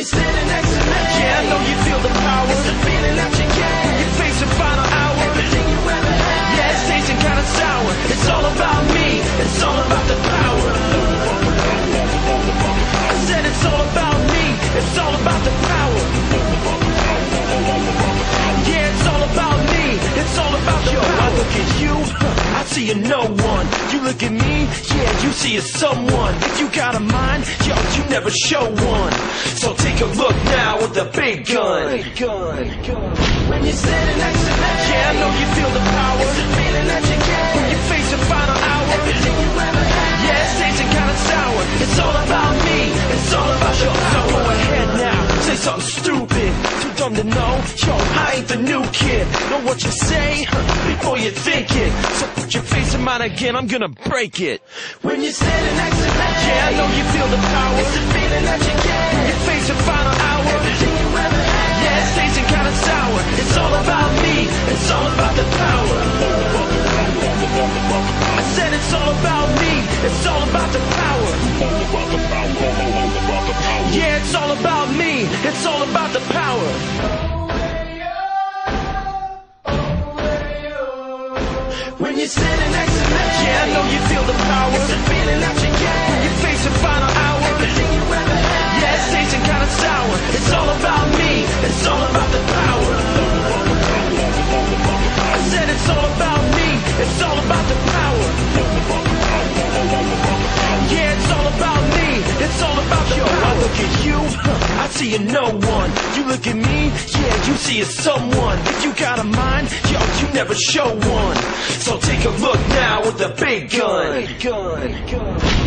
you're standing next to me. Yeah, I know you feel the power. It's the feeling that you get. You face the final hour. Everything you ever had. Yeah, it's tasting kinda sour. It's all about me. It's all about the power. I said it's all about me. It's all about the power. Yeah, it's all about me. It's all about your power. I look at you, I see a no one. You look at me, yeah, you see a someone. If you got a mind, yo, you never show one. So take a look now with the big gun. When you're standing next to me. Yeah, I know you feel the power. It's the feeling that you get. When you face the final hour. Everything you ever had. Yeah, it's tasting kinda sour. It's all about me. It's all about your power. So go ahead now, say something stupid. Too dumb to know. Yo, I ain't the new kid. Know what you say before you think it. So put your face in mine again. I'm gonna break it. When you're standing next to me. Yeah, I know you feel the power. It's the feeling that you get. When you face the final hour. Everything you ever had. Yeah, it's tasting kinda sour. It's all about me. It's all about the power. I said it's all about me. It's all about the power. Yeah, it's all about me. It's all about the power. When you're standing next to me. Yeah, I know you feel the power. It's the feeling that you get. When you face the final hour. Everything you ever had. Yeah, it's tasting kinda sour. It's all about me. It's all about the power. I said it's all about me. It's all about the power. Yeah, it's all about me. It's all about the power. I look at you, I see a no one. You look at me, yeah, you see a someone. If you got a mind, yo, you never show one. So take a look now with the big gun.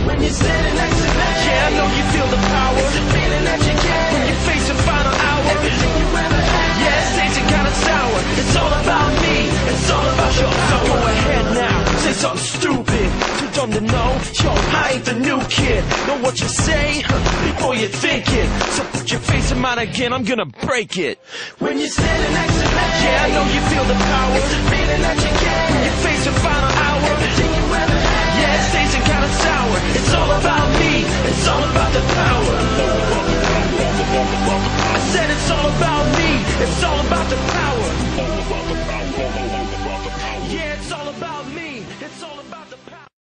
When you're standing next to me. Yeah, I know you feel the power. It's the feeling that you get. When you face the final hour. Everything you ever had. Yeah, it's tasting kinda sour. It's all about me. It's all about your power. So go ahead now, say something stupid. Too dumb to know. Yo, I ain't the new kid. Know what you say before you think it. So put your face in mine again. I'm gonna break it. When you're standing next to me. Yeah, I know you feel the power. It's the feeling that you get. When you face the final hour. Everything you ever had. Yeah, it's tasting kinda sour. It's all about me. It's all about the power. I said it's all about me. It's all about the power.